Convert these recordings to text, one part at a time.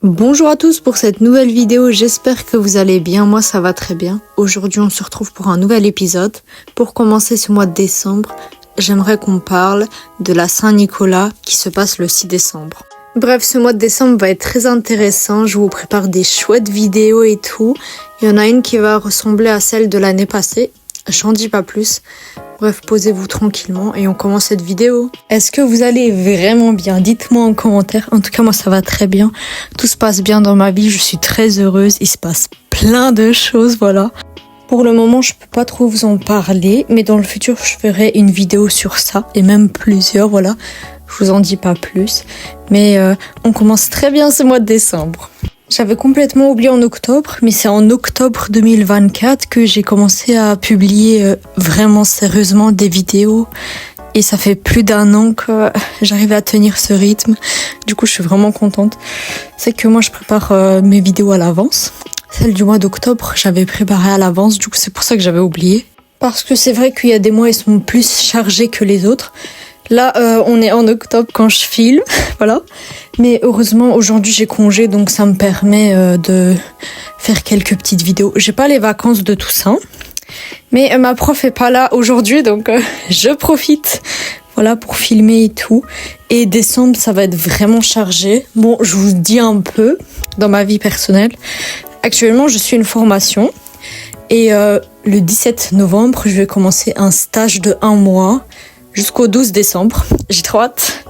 Bonjour à tous pour cette nouvelle vidéo, j'espère que vous allez bien, moi ça va très bien. Aujourd'hui on se retrouve pour un nouvel épisode. Pour commencer ce mois de décembre, j'aimerais qu'on parle de la Saint-Nicolas qui se passe le 6 décembre. Bref, ce mois de décembre va être très intéressant, je vous prépare des chouettes vidéos et tout. Il y en a une qui va ressembler à celle de l'année passée, j'en dis pas plus. Bref, posez-vous tranquillement et on commence cette vidéo. Est-ce que vous allez vraiment bien? Dites-moi en commentaire. En tout cas, moi, ça va très bien. Tout se passe bien dans ma vie. Je suis très heureuse. Il se passe plein de choses, voilà. Pour le moment, je peux pas trop vous en parler, mais dans le futur, je ferai une vidéo sur ça et même plusieurs, voilà. Je vous en dis pas plus. Mais on commence très bien ce mois de décembre. J'avais complètement oublié en octobre, mais c'est en octobre 2024 que j'ai commencé à publier vraiment sérieusement des vidéos. Et ça fait plus d'1 an que j'arrive à tenir ce rythme. Du coup, je suis vraiment contente. C'est que moi, je prépare mes vidéos à l'avance. Celle du mois d'octobre, j'avais préparé à l'avance. Du coup, c'est pour ça que j'avais oublié. Parce que c'est vrai qu'il y a des mois, ils sont plus chargés que les autres. Là, on est en octobre quand je filme, voilà. Mais heureusement, aujourd'hui, j'ai congé, donc ça me permet de faire quelques petites vidéos. J'ai pas les vacances de Toussaint, mais ma prof est pas là aujourd'hui, donc je profite, voilà, pour filmer et tout. Et décembre, ça va être vraiment chargé. Bon, je vous dis un peu dans ma vie personnelle. Actuellement, je suis une formation et le 17 novembre, je vais commencer un stage de 1 mois. Jusqu'au 12 décembre. J'ai trop hâte.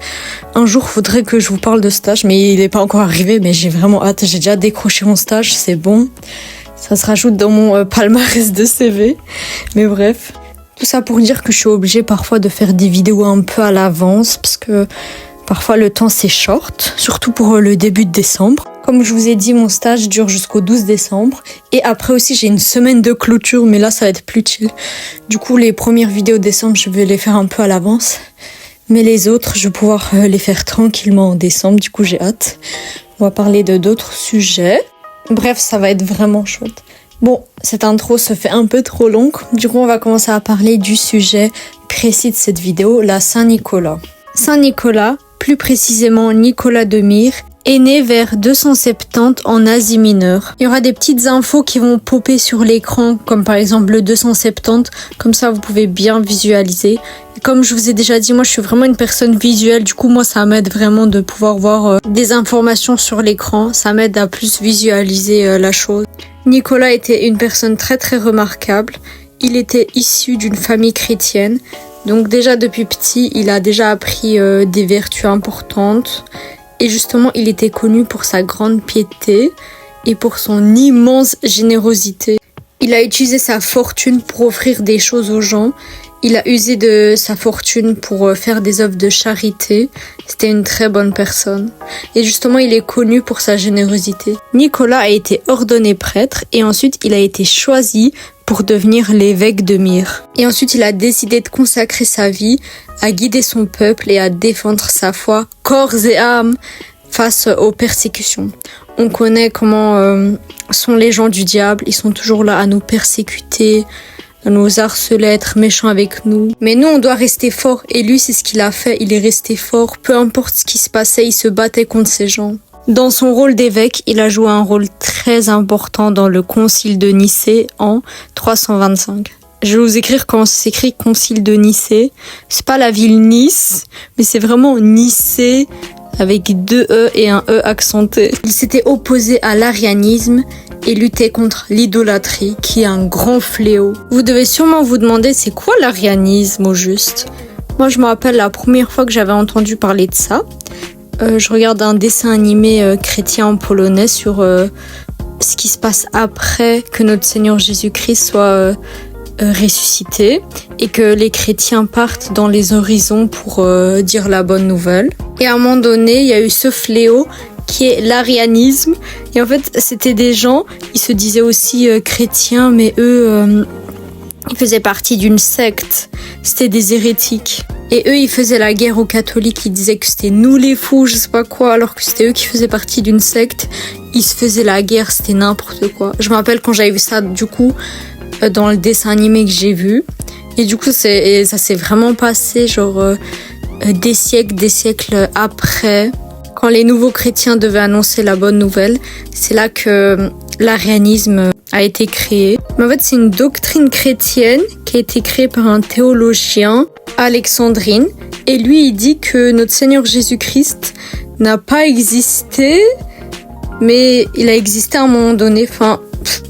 Un jour, faudrait que je vous parle de stage, mais il n'est pas encore arrivé, mais j'ai vraiment hâte. J'ai déjà décroché mon stage, c'est bon. Ça se rajoute dans mon palmarès de CV. Mais bref. Tout ça pour dire que je suis obligée parfois de faire des vidéos un peu à l'avance, parce que parfois le temps c'est short, surtout pour le début de décembre. Comme je vous ai dit, mon stage dure jusqu'au 12 décembre. Et après aussi, j'ai une semaine de clôture, mais là, ça va être plus chill. Du coup, les premières vidéos de décembre, je vais les faire un peu à l'avance. Mais les autres, je vais pouvoir les faire tranquillement en décembre. Du coup, j'ai hâte. On va parler de d'autres sujets. Bref, ça va être vraiment chouette. Bon, cette intro se fait un peu trop longue. Du coup, on va commencer à parler du sujet précis de cette vidéo, la Saint-Nicolas. Saint-Nicolas, plus précisément Nicolas de Myre, est né vers 270 en Asie mineure. Il y aura des petites infos qui vont popper sur l'écran, comme par exemple le 270, comme ça vous pouvez bien visualiser. Et comme je vous ai déjà dit, moi je suis vraiment une personne visuelle, du coup moi ça m'aide vraiment de pouvoir voir des informations sur l'écran, ça m'aide à plus visualiser la chose. Nicolas était une personne très très remarquable, il était issu d'une famille chrétienne, donc déjà depuis petit il a déjà appris des vertus importantes. Et justement, il était connu pour sa grande piété et pour son immense générosité. Il a utilisé sa fortune pour offrir des choses aux gens. Il a usé de sa fortune pour faire des œuvres de charité. C'était une très bonne personne. Et justement, il est connu pour sa générosité. Nicolas a été ordonné prêtre et ensuite il a été choisi pour devenir l'évêque de Myre. Et ensuite, il a décidé de consacrer sa vie à guider son peuple et à défendre sa foi corps et âme face aux persécutions. On connaît comment sont les gens du diable. Ils sont toujours là à nous persécuter, à nous harceler, être méchants avec nous. Mais nous, on doit rester fort. Et lui, c'est ce qu'il a fait. Il est resté fort. Peu importe ce qui se passait, il se battait contre ces gens. Dans son rôle d'évêque, il a joué un rôle très important dans le concile de Nicée en 325. Je vais vous écrire comment s'écrit concile de Nicée. C'est pas la ville Nice, mais c'est vraiment Nicée avec 2 E et un E accenté. Il s'était opposé à l'arianisme et luttait contre l'idolâtrie, qui est un grand fléau. Vous devez sûrement vous demander, c'est quoi l'arianisme au juste? Moi, je me rappelle la première fois que j'avais entendu parler de ça. Je regarde un dessin animé chrétien polonais sur ce qui se passe après que notre Seigneur Jésus-Christ soit ressuscité et que les chrétiens partent dans les horizons pour dire la bonne nouvelle. Et à un moment donné, il y a eu ce fléau qui est l'arianisme. Et en fait, c'était des gens, ils se disaient aussi chrétiens, mais eux, ils faisaient partie d'une secte. C'était des hérétiques. Et eux, ils faisaient la guerre aux catholiques. Ils disaient que c'était nous les fous, je sais pas quoi, alors que c'était eux qui faisaient partie d'une secte. Ils se faisaient la guerre, c'était n'importe quoi. Je me rappelle quand j'avais vu ça, du coup, dans le dessin animé que j'ai vu. Et du coup, ça s'est vraiment passé, genre, des siècles après. quand les nouveaux chrétiens devaient annoncer la bonne nouvelle, c'est là que l'arianisme a été créé. Mais en fait, c'est une doctrine chrétienne qui a été créée par un théologien, Alexandrine. Et lui, il dit que notre Seigneur Jésus-Christ n'a pas existé, mais il a existé à un moment donné. Enfin,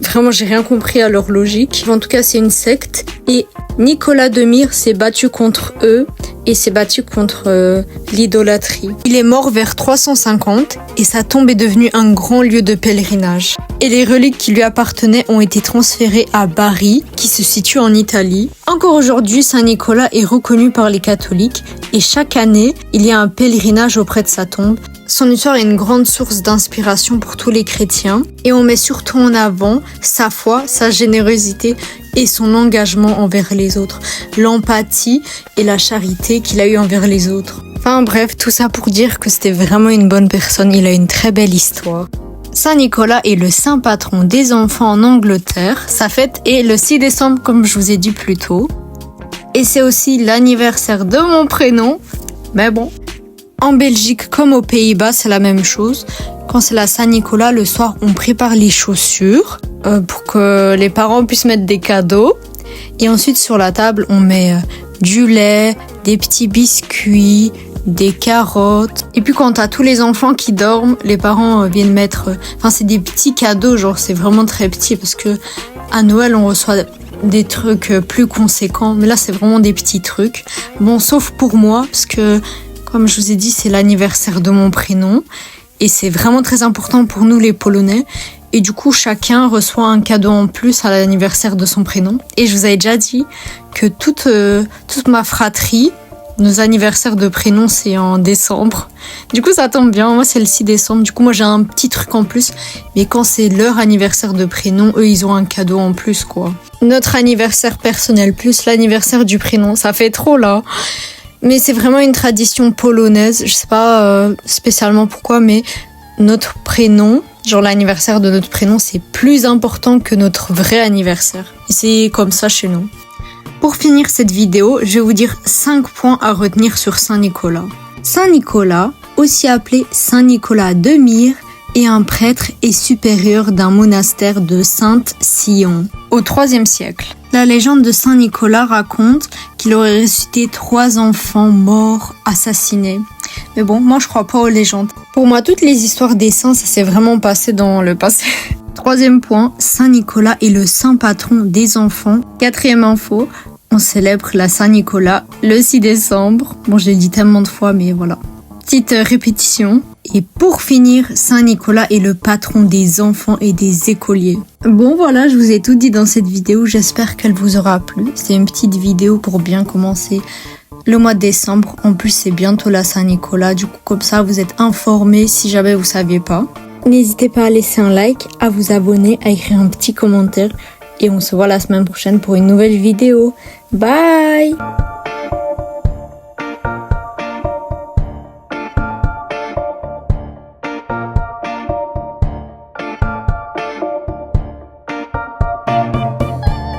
vraiment, j'ai rien compris à leur logique. En tout cas, c'est une secte. Et Nicolas de Myre s'est battu contre eux et s'est battu contre l'idolâtrie. Il est mort vers 350 et sa tombe est devenue un grand lieu de pèlerinage. Et les reliques qui lui appartenaient ont été transférées à Bari, qui se situe en Italie. Encore aujourd'hui, Saint Nicolas est reconnu par les catholiques et chaque année, il y a un pèlerinage auprès de sa tombe. Son histoire est une grande source d'inspiration pour tous les chrétiens et on met surtout en avant sa foi, sa générosité et son engagement envers les autres, l'empathie et la charité qu'il a eu envers les autres. Enfin bref, tout ça pour dire que c'était vraiment une bonne personne, il a une très belle histoire. Saint Nicolas est le saint patron des enfants en Angleterre. Sa fête est le 6 décembre comme je vous ai dit plus tôt. Et c'est aussi l'anniversaire de mon prénom, mais bon. En Belgique comme aux Pays-Bas, c'est la même chose. Quand c'est la Saint-Nicolas, le soir, on prépare les chaussures pour que les parents puissent mettre des cadeaux. Et ensuite, sur la table, on met du lait, des petits biscuits, des carottes. Et puis quand t'as tous les enfants qui dorment, les parents viennent mettre... Enfin, c'est des petits cadeaux, genre c'est vraiment très petit parce que à Noël, on reçoit des trucs plus conséquents. Mais là, c'est vraiment des petits trucs. Bon, sauf pour moi, parce que... Comme je vous ai dit, c'est l'anniversaire de mon prénom et c'est vraiment très important pour nous les Polonais. Et du coup, chacun reçoit un cadeau en plus à l'anniversaire de son prénom. Et je vous avais déjà dit que toute ma fratrie, nos anniversaires de prénom, c'est en décembre. Du coup, ça tombe bien. Moi, c'est le 6 décembre. Du coup, moi, j'ai un petit truc en plus. Mais quand c'est leur anniversaire de prénom, eux, ils ont un cadeau en plus, quoi. Notre anniversaire personnel plus l'anniversaire du prénom, ça fait trop, là. Mais c'est vraiment une tradition polonaise, je sais pas spécialement pourquoi, mais notre prénom, genre l'anniversaire de notre prénom, c'est plus important que notre vrai anniversaire. Et c'est comme ça chez nous. Pour finir cette vidéo, je vais vous dire 5 points à retenir sur Saint Nicolas. Saint Nicolas, aussi appelé Saint Nicolas de Myre, est un prêtre et supérieur d'un monastère de Sainte-Sion au IIIe siècle. La légende de Saint Nicolas raconte qu'il aurait ressuscité 3 enfants morts, assassinés. Mais bon, moi je crois pas aux légendes. Pour moi, toutes les histoires des saints, ça s'est vraiment passé dans le passé. 3e point, Saint Nicolas est le saint patron des enfants. 4e info, on célèbre la Saint Nicolas le 6 décembre. Bon, je l'ai dit tellement de fois, mais voilà. Petite répétition. Et pour finir, Saint Nicolas est le patron des enfants et des écoliers. Bon voilà, je vous ai tout dit dans cette vidéo, j'espère qu'elle vous aura plu. C'est une petite vidéo pour bien commencer le mois de décembre. En plus, c'est bientôt la Saint Nicolas, du coup comme ça vous êtes informés si jamais vous saviez pas. N'hésitez pas à laisser un like, à vous abonner, à écrire un petit commentaire. Et on se voit la semaine prochaine pour une nouvelle vidéo. Bye!